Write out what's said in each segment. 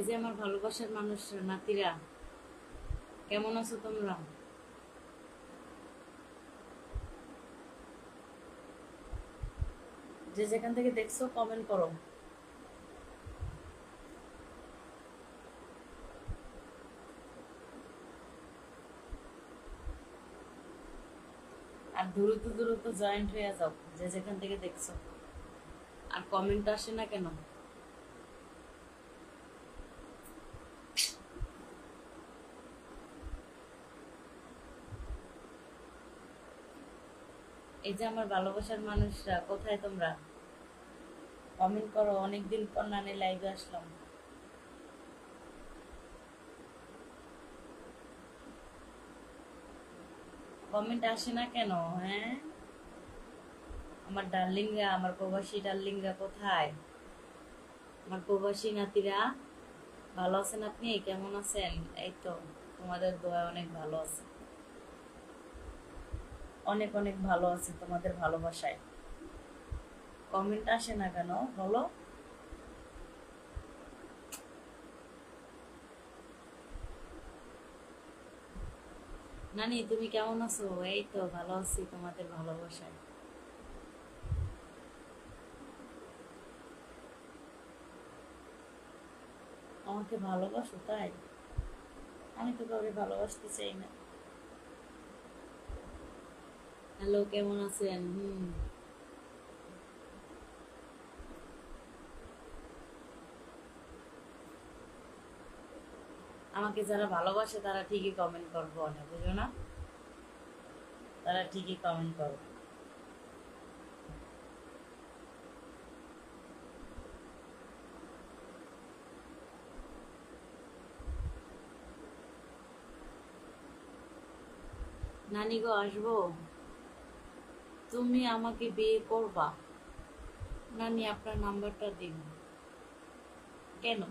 এই যে আমার ভালোবাসার মানুষরা, নাতিরা, কেমন আছো তোমরা? যে যেখান থেকে দেখছো কমেন্ট করো। আর দ্রুত দ্রুত জয়েন্ট হয়ে যাও, যে যেখান থেকে দেখছো। আর কমেন্ট আসে না কেন? এই যে আমার ভালোবাসার মানুষরা, কোথায় তোমরা? কমেন্ট করো। অনেকদিন পর নানি লাইভে আসলাম। কমেন্ট আসে না কেন? হ্যাঁ, আমার ডার্লিংরা, আমার প্রবাসী ডার্লিংরা কোথায়? আমার প্রবাসী নাতিরা, ভালো আছেন? আপনি কেমন আছেন? এই তো, তোমাদের দোয়া অনেক ভালো আছে, অনেক অনেক ভালো আছে তোমাদের ভালোবাসায়। কমেন্ট আসে না কেন বলো? নানি তুমি কেমন আছো? এই তো ভালো আছি তোমাদের ভালোবাসায়। আমাকে ভালোবাসো তাই? আমি তো কাউকে ভালোবাসতে চাই না। হ্যালো, কেমন আছেন? আমাকে যারা ভালোবাসে তারা ঠিকই কমেন্ট করবো, না বুঝো না? তারা ঠিকই কমেন্ট করবে। নানি গো, আসবো? তুমি আমাকে বিয়ে করবা? নানি আপনার নাম্বারটা দিন। কেন?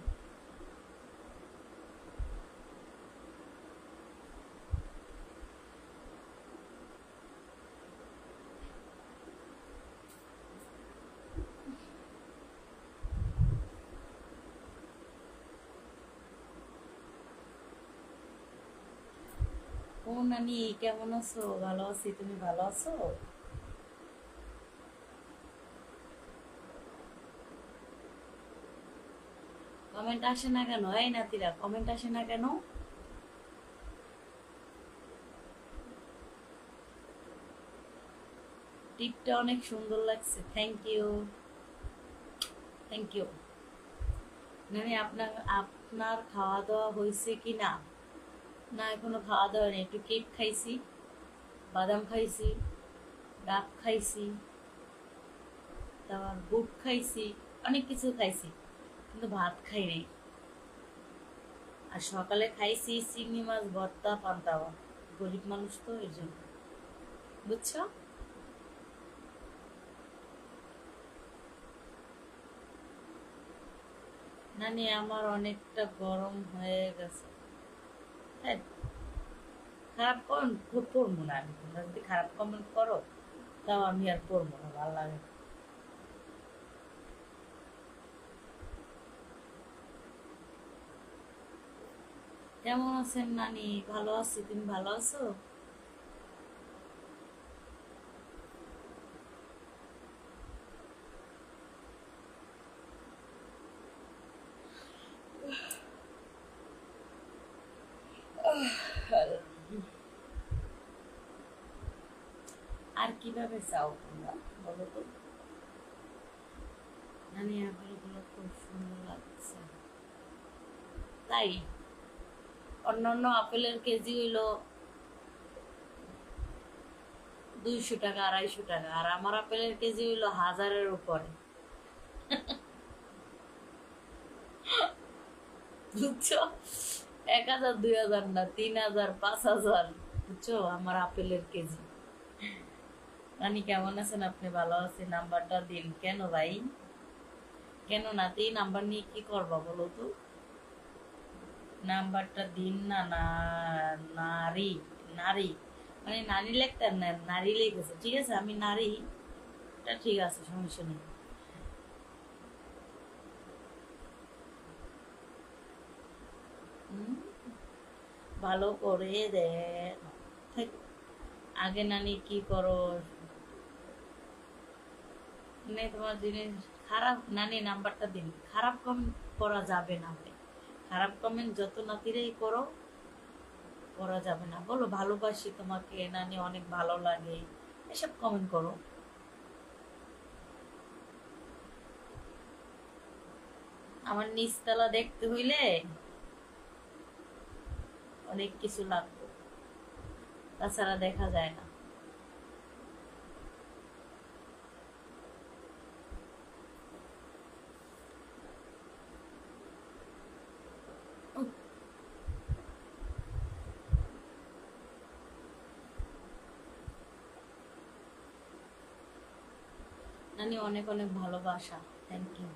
ও নানি, কেমন আছো? ভালো আছি, তুমি ভালো আছো? কমেন্ট আসে না কেন? এই নাতিরা, কমেন্ট আসে না কেন? টিপটা অনেক সুন্দর লাগছে, থ্যাংক ইউ, থ্যাংক ইউ। নানি আপনার আপনার খাওয়া দাওয়া হয়েছে কি না? না, এখনো খাওয়া দাওয়া নেই। একটু কেক খাইছি, বাদাম খাইছি, ডাব খাইছি, তারপর বুট খাইছি, অনেক কিছু খাইছি, কিন্তু ভাত খাই নাই। আর সকালে খাইছি চিংড়ি মাছ ভর্তা, পান্তা ভাত। গরিব মানুষ তো, এই জন্য, বুঝছো? নানি আমার অনেকটা গরম হয়ে গেছে। তাই? খারাপ কমেন্ট পড়বো না আমি। তোমরা যদি খারাপ কমেন্ট করো তাও আমি আর পড়বো না, ভালো লাগে না। কেমন আছেন নানি? ভালো আছি, তুমি ভালো আছো? আর কিভাবে চাও তোমরা, বলো তো? নানি আপেলগুলো খুব সুন্দর লাগছে। তাই? অন্যান্য আপেলের কেজি হইলো 200 টাকা, 250 টাকা, আর আমার আপেলের কেজি হইলো 1000-এর উপরে। বুঝছো? 1000, 2000 না, 3000, 5000। বুঝছো আমার আপেলের কেজি। নানি কেমন আছেন আপনি? ভালো আছি, নাম্বারটা দিন। কেন ভাই? কেন নাতি, নাম্বার নিয়ে কি করবা বলো তো? নাম্বারটা দিন না। নারী, নারী মানে নারী লেখতে না, নারী লিখেছে, ঠিক আছে, আমি নারী, এটা ঠিক আছে, সমস্যা নেই। হুম, ভালো করে দেন। থেক, আগে নানি কি করো, মানে তোমার জিনিস খারাপ। নানি নাম্বারটা দিন, খারাপ কমেন্ট করা যাবে না ভাই। খারাপ কমেন্ট যত নাতিরাই করো, করা যাবে না। বলো ভালোবাসি তোমাকে নানি, অনেক ভালো লাগে, এসব কমেন্ট করো। আমার নিচতলা দেখতে হইলে অনেক কিছু লাগবে, তাছাড়া দেখা যায় না। উহ, নানি অনেক অনেক ভালোবাসা, থ্যাংক ইউ।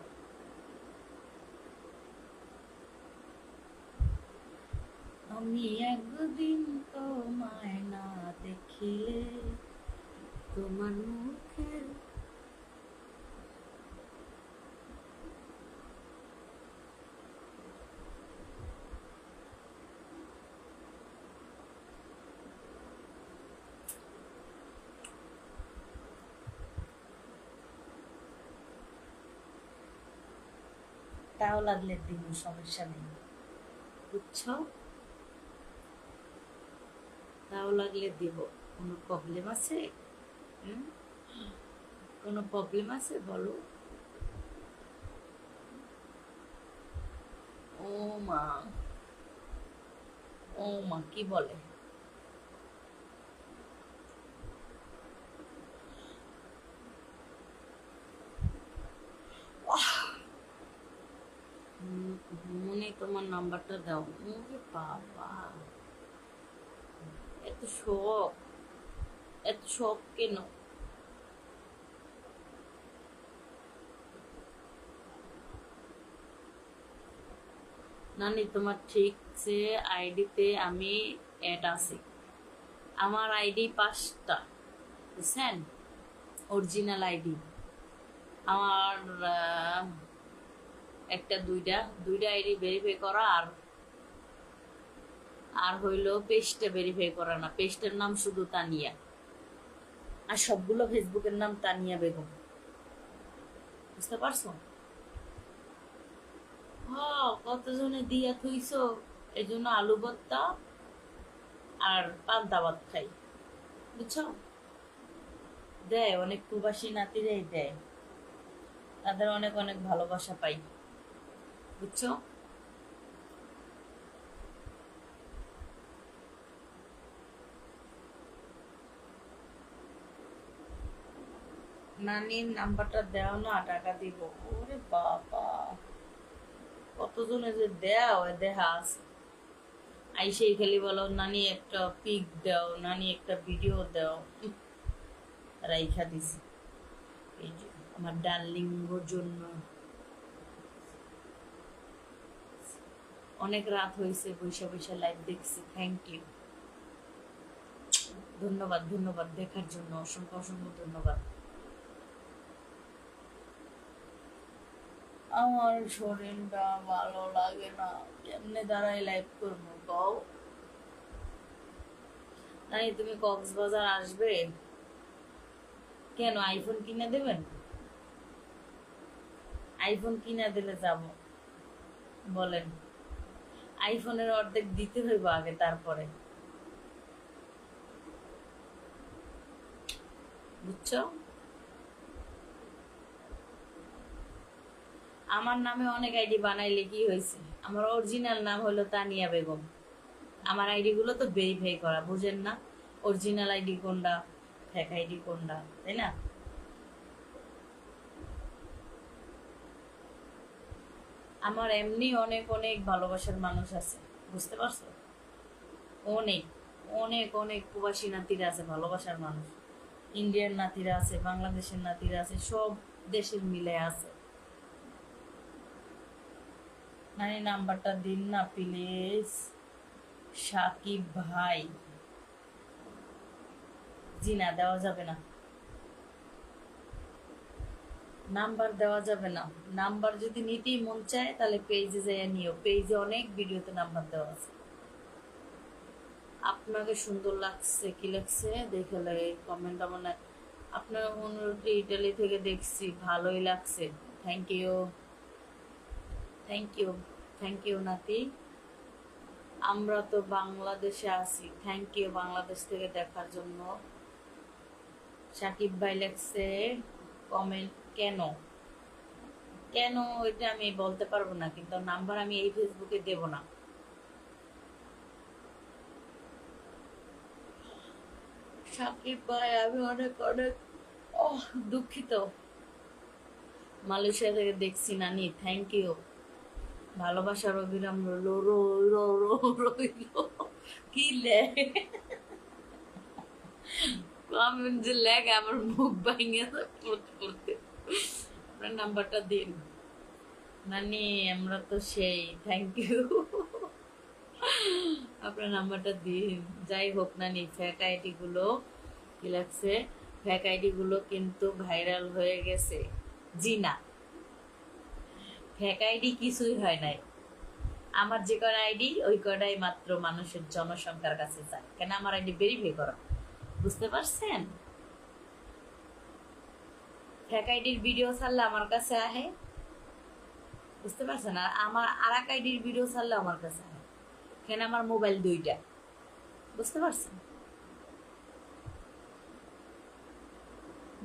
আমি একদিন তোমায় না দেখিলে তোমার মুখের। তাও লাগলে দিন, সমস্যা নেই, বুঝছো? তাও লাগলে দিব, কোনো প্রবলেম আছে? হুম? কোনো প্রবলেম আছে বলো? ও মা, ও মা কি বলে? মনে তোমার নাম্বারটা দাও। ওরে বাবা, এত শখ, এত শখ কেন? নানি তোমার ঠিক সে আইডিতে আমি অ্যাড আছি। আমার আইডি 5টা, বুঝছেন? অরিজিনাল আইডি আমার একটা দুইটা দুইটা আইডি ভেরিফাই করা, আর আর হইলো পেজটা ভেরিফাই করা না। পেজটার নাম শুধু তানিয়া, আর সবগুলো ফেসবুকের নাম তানিয়া বেগম। বুঝতে পারছো? হ, কতজনে দিয়া থইছো, এই জন্য আলু ভর্তা আর পান্তা ভাত খাই, বুঝছো? দেয় অনেক প্রবাসী নাতিরাই দেয়, তাদের অনেক অনেক ভালোবাসা পাই, বুঝছো? নানির নাম্বারটা দেও না, টাকা দিব। ওরে বাবা, কতজনে যে দেও, দেহা আছে। আইসেই খালি বলো নানি একটা পিক দাও, নানি একটা ভিডিও দাও। রাইখা দিছি এই যে আমার ডার্লিঙ্গর জন্য। অনেক রাত হয়েছে, বৈশা বৈশা লাইভ দেখছি, থ্যাংক ইউ। ধন্যবাদ, ধন্যবাদ দেখার জন্য, অসংখ্য অসংখ্য ধন্যবাদ। আমার শরীরটা ভালো লাগে না, কেমনে দাঁড়াই লাইভ করবো কও? নানি তুমি কক্সবাজার আসবে? কেন, আইফোন কিনে দেবেন? আইফোন কিনে দিলে যাব, বলেন। আইফোনের অর্ধেক দিতে হইব আগে, তারপরে, বুঝছো? আমার নামে অনেক আইডি বানাইলে কি হয়েছে? আমার অরিজিনাল নাম হলো তানিয়া বেগম। আমার আইডি গুলো তো ভেরিফাই করা, বুঝেন না? অরিজিনাল আইডি কোনটা, ফেক আইডি কোনটা, তাই না? আমার এমনি অনেক অনেক ভালোবাসার মানুষ আছে, বুঝতে পারছো? অনেক অনেক অনেক প্রবাসী নাতিরা আছে, ভালোবাসার মানুষ। ইন্ডিয়ান নাতিরা আছে, বাংলাদেশের নাতিরা আছে, সব দেশের মিলে আছে। নানি নাম্বারটা দিন না প্লিজ। সাকিব ভাই, জি না, দেওয়া যাবে না। নাম্বার দেওয়া যাবে না। নাম্বার যদি নিতেই মন চায় তাহলে পেজে যেয়ে নিও, পেজে অনেক ভিডিওতে নাম্বার দেওয়া আছে। আপনাকে সুন্দর লাগছে, কি লাগছে দেখে লাগে কমেন্ট মনে। আপনার অনুরোধ ইটালি থেকে দেখছি, ভালোই লাগছে। Thank you, thank you, thank you নাতি। আমরা তো বাংলাদেশে আছি। থ্যাংক ইউ বাংলাদেশ থেকে দেখার জন্য। সাকিব ভাই লেখছে কমেন্ট কেন, কেন এটা আমি বলতে পারবো না, কিন্তু নাম্বার আমি এই ফেসবুকে দেব না। সাকিব ভাই আমি অনেক অনেক দুঃখিত। মালয়েশিয়া থেকে দেখছি নানি, থ্যাংক ইউ। ভালোবাসার অবিরাম রইলো, রইলো কি লে কমেন্ট যে লেখ আমার মুখ ভাঙে পড়তে। আপনার নাম্বারটা দিন নানি, আমরা তো সেই। থ্যাংক ইউ, আপনার নাম্বারটা দিন। যাই হোক নানি, ফেক আইডি গুলো কি লাগছে, ফেক আইডি গুলো কিন্তু ভাইরাল হয়ে গেছে। জি না, ফেক আইডি কিছুই হয় নাই। আমার যে কটা আইডি ওই কটাই মাত্র মানুষের জনসংখ্যার কাছে যায়, কেন আমার আইডি ভেরিফাই করা, বুঝতে পারছেন? ফেক আইডির ভিডিও ছাড়লে আমার কাছে আহে, বুঝতে পারছেন? আর আমার আর এক আইডির ভিডিও ছাড়লে আমার কাছে আহে, কেন আমার মোবাইল দুইটা, বুঝতে পারছেন?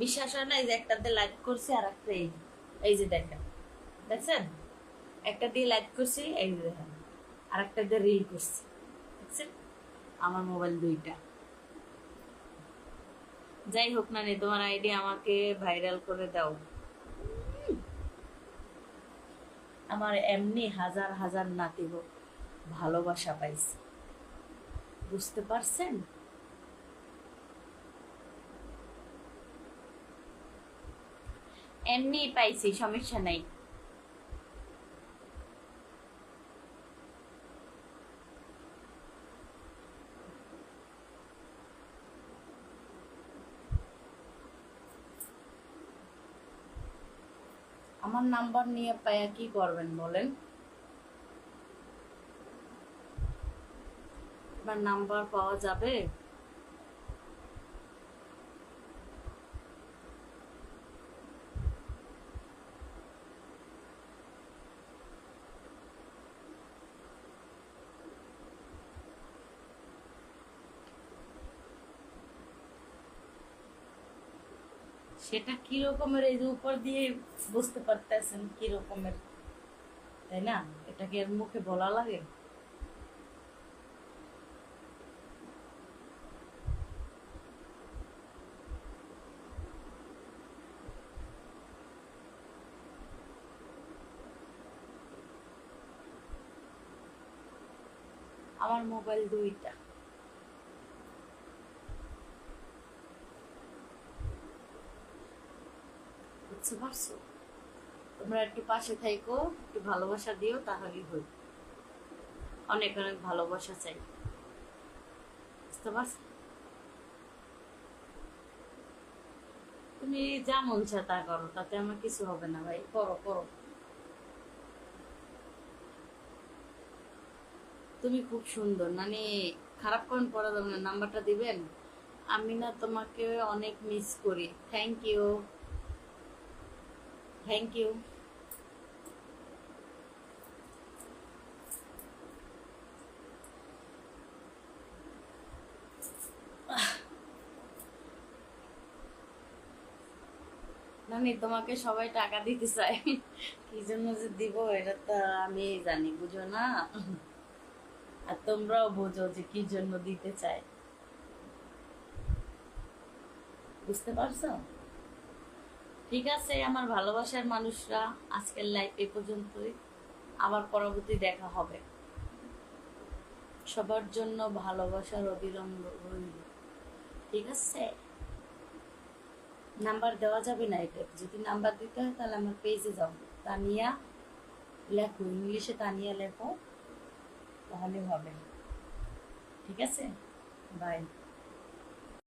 বিশ্বাস হয় না? এই যে একটাতে লাইক করছি আর একটা এই যে দেখেন, দেখছেন? একটা দিয়ে লাইক করছি, এই যে দেখেন, আর একটা দিয়ে রিল করছি, দেখছেন? আমার মোবাইল দুইটা। যাই হোক না রে, তোমার আইডি আমাকে ভাইরাল করে দাও। আমার এমনি হাজার হাজার নাতি ভালোবাসা পাইছে, বুঝতে পারছেন? এমনি পাইছি, সমস্যা নাই। আমার নাম্বার নিয়ে পায়া কি করবেন বলেন? আপনার নাম্বার পাওয়া যাবে? সেটা কি রকমের, এই যে উপর দিয়ে বুঝতে পারতেছেন কি রকমের, তাই না? এটা কি এর মুখে বলা লাগে? আমার মোবাইল দুইটা, বুঝতে পারছো? তোমরা একটু পাশে থাইকো, একটু ভালোবাসা দিও, তাহলেই হই। অনেক অনেক ভালোবাসা চাই, বুঝতে পারছো? তুমি যা মন চায় তা করো, তাতে আমার কিছু হবে না ভাই, করো করো। তুমি খুব সুন্দর মানে, খারাপ করেন পড়া যাবে না, নাম্বারটা দিবেন? আমি না তোমাকে অনেক মিস করি। Thank you, thank you. নানি তোমাকে সবাই টাকা দিতে চায়, কি জন্য যে দিব এটা তো আমি জানি, বুঝো না? আর তোমরাও বোঝো যে কি জন্য দিতে চায়, বুঝতে পারছো? ঠিক আছে আমার ভালোবাসার মানুষরা, আজকের লাইফ এ পর্যন্তই, আবার পরবর্তী দেখা হবে। সবার জন্য ভালোবাসার অবিরাম রইল, ঠিক আছে? নাম্বার দেওয়া যাবে না এটা, যদি নাম্বার দিতে হয় তাহলে আমার পেজে যাও, তানিয়া লেখো, ইংলিশে তানিয়া লেখো, তাহলে হবে। ঠিক আছে, বাই।